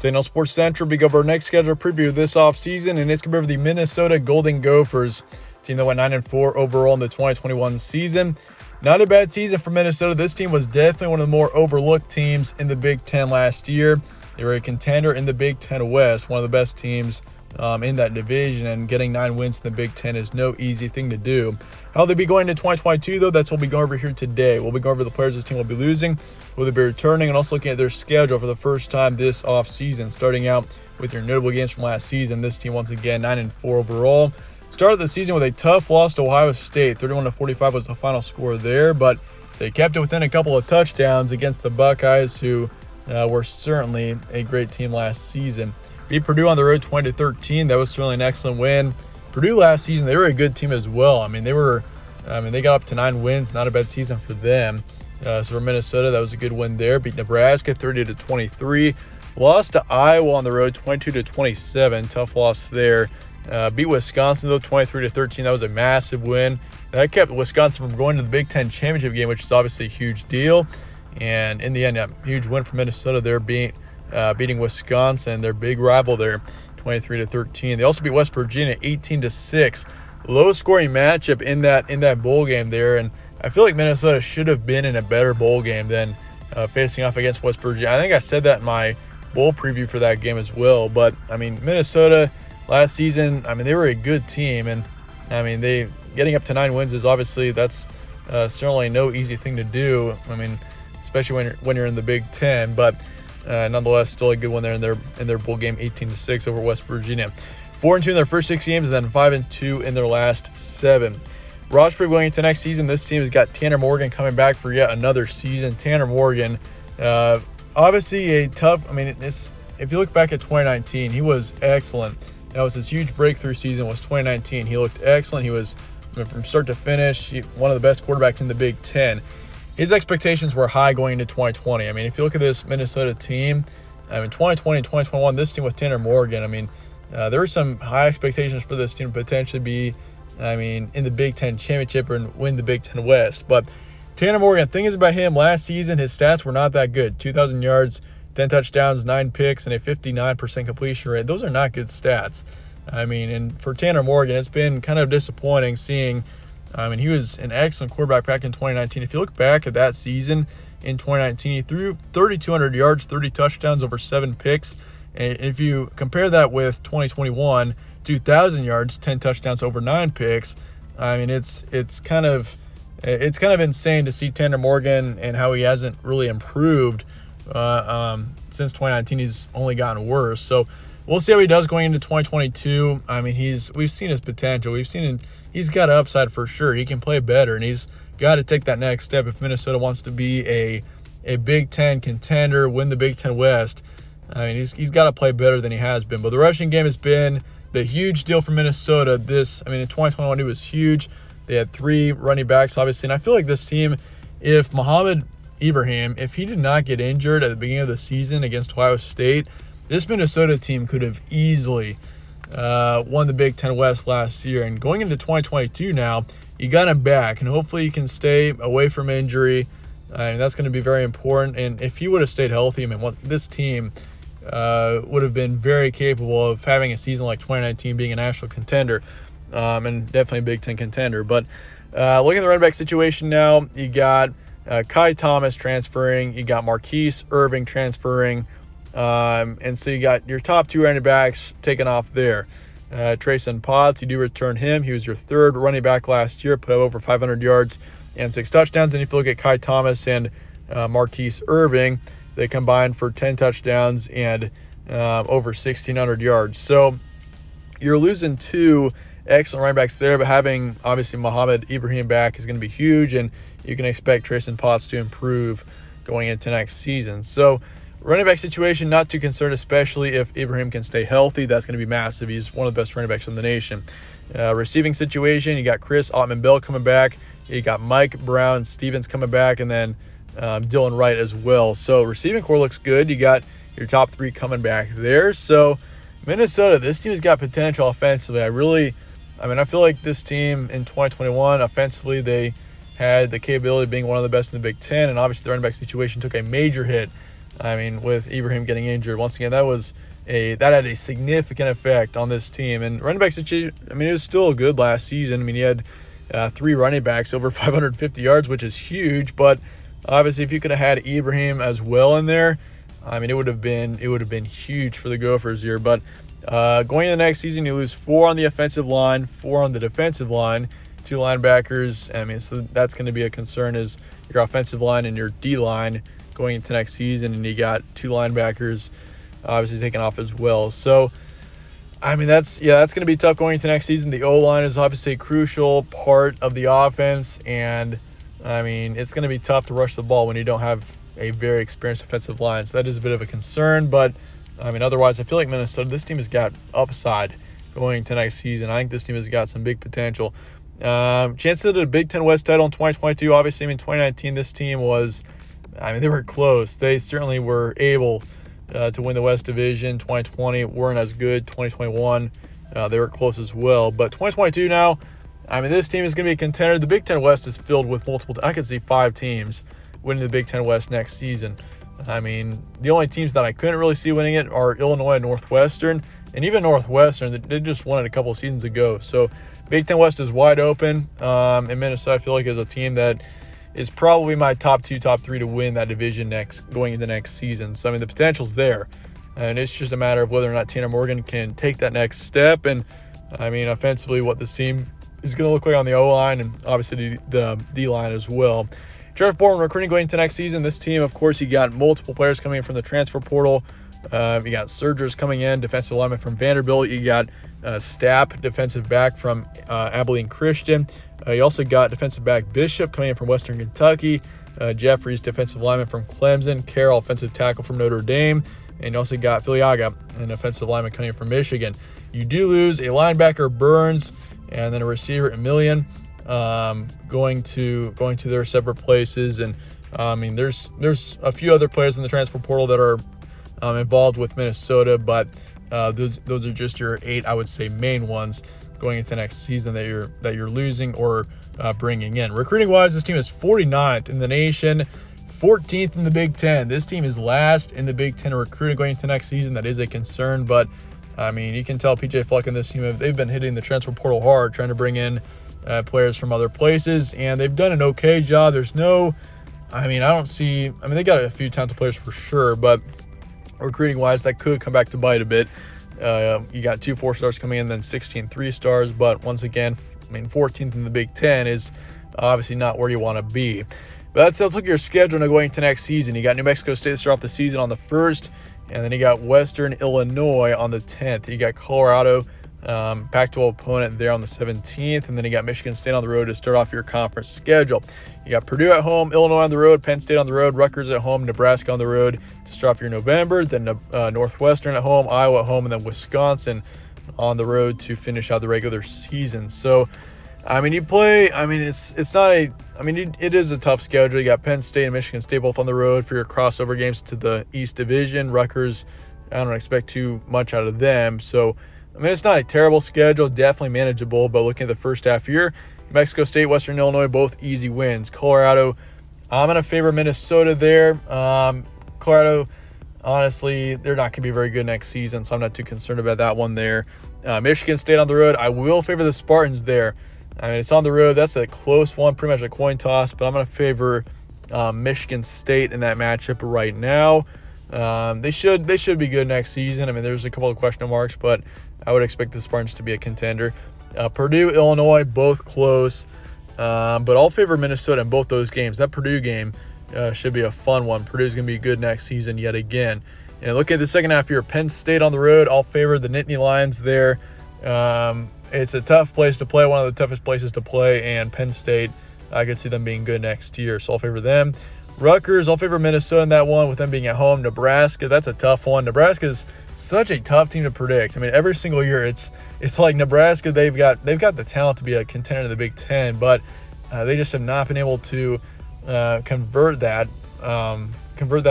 Today on Sports Central, we go over our next schedule preview this offseason, and it's going to be over the Minnesota Golden Gophers, team that went 9-4 overall in the 2021 season. Not a bad season for Minnesota. This team was definitely one of the more overlooked teams in the Big Ten last year. They were a contender in the Big Ten West, one of the best teams in that division, and getting 9 wins in the Big Ten is no easy thing to do. How they'll be going into 2022, though, that's what we'll be going over here today. We'll be going over the players this team will be losing, will they be returning, and also looking at their schedule for the first time this offseason. Starting out with your notable games from last season, this team once again 9-4 overall. Started the season with a tough loss to Ohio State. 31-45 was the final score there, but they kept it within a couple of touchdowns against the Buckeyes, who were certainly a great team last season. Beat Purdue on the road 20-13. That was certainly an excellent win. Purdue last season, they were a good team as well. They got up to 9 wins. Not a bad season for them. So for Minnesota, that was a good win there. Beat Nebraska 30-23. Lost to Iowa on the road 22-27. Tough loss there. Beat Wisconsin though 23-13. That was a massive win. That kept Wisconsin from going to the Big Ten championship game, which is obviously a huge deal. And in the end, a huge win for Minnesota there, beating Wisconsin, their big rival there, 23-13. They also beat West Virginia 18-6. Low scoring matchup in that bowl game there, and I feel like Minnesota should have been in a better bowl game than facing off against West Virginia. I think I said that in my bowl preview for that game as well. But Minnesota last season, they were a good team, and they getting up to 9 wins is obviously that's certainly no easy thing to do. Especially when you're in the Big Ten, but nonetheless, still a good one there in their bowl game, 18-6 over West Virginia. 4-2 in their first 6 games, and then 5-2 in their last 7. Rochburg going into next season, this team has got Tanner Morgan coming back for yet another season. Tanner Morgan, obviously a tough. If you look back at 2019, he was excellent. That was his huge breakthrough season. Was 2019. He looked excellent. He was from start to finish one of the best quarterbacks in the Big Ten. His expectations were high going into 2020. If you look at this Minnesota team, 2020 and 2021, this team with Tanner Morgan, there were some high expectations for this team to potentially be, in the Big Ten championship and win the Big Ten West. But Tanner Morgan, the thing is about him, last season, his stats were not that good. 2,000 yards, 10 touchdowns, 9 picks, and a 59% completion rate. Those are not good stats. And for Tanner Morgan, it's been kind of disappointing seeing. He was an excellent quarterback back in 2019. If you look back at that season in 2019, he threw 3,200 yards, 30 touchdowns, over 7 picks. And if you compare that with 2021, 2,000 yards, 10 touchdowns, over 9 picks, it's kind of insane to see Tanner Morgan and how he hasn't really improved since 2019. He's only gotten worse. So we'll see how he does going into 2022. We've seen his potential. He's got upside for sure. He can play better, and he's got to take that next step if Minnesota wants to be a Big Ten contender, win the Big Ten West. He's got to play better than he has been. But the rushing game has been the huge deal for Minnesota. In 2021, it was huge. They had 3 running backs, obviously, and I feel like this team, if Mohamed Ibrahim, if he did not get injured at the beginning of the season against Ohio State, this Minnesota team could have easily won the Big Ten West last year. And going into 2022 now, you got him back, and hopefully he can stay away from injury. That's going to be very important. And if he would have stayed healthy, this team would have been very capable of having a season like 2019, being a national contender, and definitely a Big Ten contender. But looking at the running back situation now, you got Kai Thomas transferring, you got Marquise Irving transferring, and so you got your top 2 running backs taken off there. Trayson Potts, you do return him. He was your 3rd running back last year, put up over 500 yards and 6 touchdowns. And if you look at Kai Thomas and Marquise Irving, they combined for 10 touchdowns and over 1,600 yards. So you're losing 2 excellent running backs there, but having obviously Mohamed Ibrahim back is going to be huge, and you can expect Trayson Potts to improve going into next season. So running back situation, not too concerned, especially if Ibrahim can stay healthy. That's going to be massive. He's one of the best running backs in the nation. Receiving situation, you got Chris Ottman-Bell coming back. You got Mike Brown Stevens coming back, and then Dylan Wright as well. So receiving core looks good. You got your top 3 coming back there. So Minnesota, this team has got potential offensively. I feel like this team in 2021, offensively, they had the capability of being one of the best in the Big Ten, and obviously the running back situation took a major hit I mean, with Ibrahim getting injured, once again, that had a significant effect on this team. And running back situation, I mean, it was still good last season. I mean, he had 3 running backs over 550 yards, which is huge. But obviously, if you could have had Ibrahim as well in there, I mean, it would have been huge for the Gophers here. But going into the next season, you lose 4 on the offensive line, 4 on the defensive line, 2 linebackers. I mean, so that's going to be a concern, is your offensive line and your D line going into next season, and you got 2 linebackers obviously taken off as well. So, I mean, that's going to be tough going into next season. The O-line is obviously a crucial part of the offense, and, I mean, it's going to be tough to rush the ball when you don't have a very experienced offensive line. So that is a bit of a concern, but, I mean, otherwise, I feel like Minnesota, this team has got upside going to next season. I think this team has got some big potential. Chances of the Big Ten West title in 2022, obviously, I mean, 2019, this team was, I mean, they were close. They certainly were able to win the West Division. 2020 weren't as good. 2021, they were close as well. But 2022 now, I mean, this team is going to be a contender. The Big Ten West is filled with multiple. I could see 5 teams winning the Big Ten West next season. I mean, the only teams that I couldn't really see winning it are Illinois and Northwestern. And even Northwestern, they just won it a couple of seasons ago. So Big Ten West is wide open. And Minnesota, I feel like, is a team that is probably my top 2, top 3 to win that division going into next season. So, I mean, the potential's there. And it's just a matter of whether or not Tanner Morgan can take that next step. And, I mean, offensively, what this team is going to look like on the O-line and obviously the D-line as well. Jeff Bourne recruiting going into next season. This team, of course, you got multiple players coming in from the transfer portal. You got Surgers coming in, defensive lineman from Vanderbilt. You got Stapp, defensive back from Abilene Christian. You also got defensive back Bishop coming in from Western Kentucky. Jeffries, defensive lineman from Clemson. Carroll, offensive tackle from Notre Dame. And you also got Filiaga, an offensive lineman coming in from Michigan. You do lose a linebacker, Burns, and then a receiver, Emilian, going to their separate places. And I mean, there's a few other players in the transfer portal that are involved with Minnesota, but those are just your 8, I would say, main ones going into next season that you're losing or bringing in. Recruiting wise, this team is 49th in the nation, 14th in the Big Ten. This team is last in the Big Ten recruiting going into next season. That is a concern, but I mean, you can tell PJ Fleck and this team, they've been hitting the transfer portal hard, trying to bring in players from other places, and they've done an okay job. They got a few talented players for sure, but recruiting wise, that could come back to bite a bit. You got 2 4-stars coming in, then 16 3-stars, but once again, I mean, 14th in the Big Ten is obviously not where you want to be. But let's look at your schedule now going into next season. You got New Mexico State to start off the season on the 1st, and then you got Western Illinois on the 10th. You got Colorado, Pac-12 opponent there on the 17th, and then you got Michigan State on the road to start off your conference schedule. You got Purdue at home, Illinois on the road, Penn State on the road, Rutgers at home, Nebraska on the road to start off your November, then Northwestern at home, Iowa at home, and then Wisconsin on the road to finish out the regular season. So, I mean, it is a tough schedule. You got Penn State and Michigan State both on the road for your crossover games to the East Division. Rutgers, I don't expect too much out of them. So, I mean, it's not a terrible schedule, definitely manageable, but looking at the first half year, New Mexico State, Western Illinois, both easy wins. Colorado, I'm going to favor Minnesota there. Colorado, honestly, they're not going to be very good next season, so I'm not too concerned about that one there. Michigan State on the road, I will favor the Spartans there. I mean, it's on the road. That's a close one, pretty much a coin toss, but I'm going to favor Michigan State in that matchup right now. They should be good next season. I mean, there's a couple of question marks, but I would expect the Spartans to be a contender. Purdue, Illinois, both close, but I'll favor Minnesota in both those games. That Purdue game should be a fun one. Purdue's going to be good next season yet again. And look at the second half here. Penn State on the road. I'll favor the Nittany Lions there. It's a tough place to play, one of the toughest places to play, and Penn State, I could see them being good next year, so I'll favor them. Rutgers, I'll favor Minnesota in that one with them being at home. Nebraska, that's a tough one. Nebraska's such a tough team to predict. I mean, every single year it's like Nebraska, they've got the talent to be a contender in the Big Ten, but they just have not been able to convert that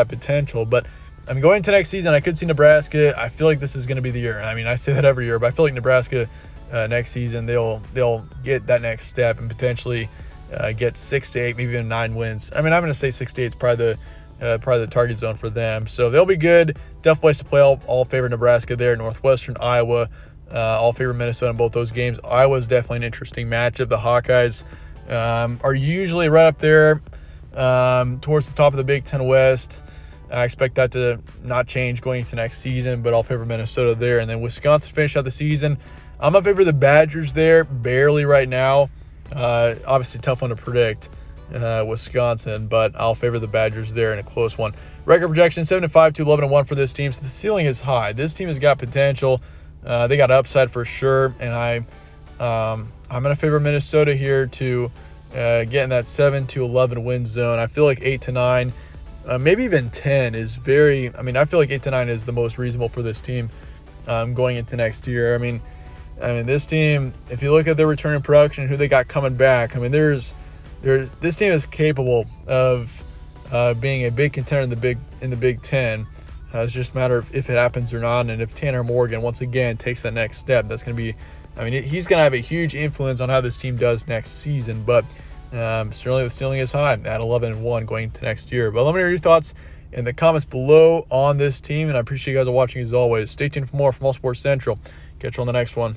potential. But I mean, going into next season, I could see Nebraska. I feel like this is going to be the year. I mean, I say that every year, but I feel like Nebraska next season they'll get that next step and potentially get 6 to 8, maybe even 9 wins. I mean, I'm going to say 6 to 8 is probably probably the target zone for them. So they'll be good. Tough place to play. All favor Nebraska there. Northwestern, Iowa, all favor Minnesota in both those games. Iowa's definitely an interesting matchup. The Hawkeyes are usually right up there towards the top of the Big Ten West. I expect that to not change going into next season, but I'll favor Minnesota there. And then Wisconsin finish out the season. I'm in favor of the Badgers there, barely right now. Obviously tough one to predict, Wisconsin, but I'll favor the Badgers there in a close one. Record projection 7-5 to 11-1 for this team, so the ceiling is high. This team has got potential. They got upside for sure, and I'm going to favor Minnesota here to get in that 7-11 win zone. I feel like 8-9, maybe even 10 is very. I mean, I feel like 8-9 is the most reasonable for this team going into next year. I mean, this team, if you look at their return in production, who they got coming back, I mean, this team is capable of being a big contender in the Big Ten. It's just a matter of if it happens or not, and if Tanner Morgan once again takes that next step, that's going to be. I mean, he's going to have a huge influence on how this team does next season. But certainly the ceiling is high at 11-1 going into next year. But let me know your thoughts in the comments below on this team, and I appreciate you guys watching as always. Stay tuned for more from All Sports Central. Catch you on the next one.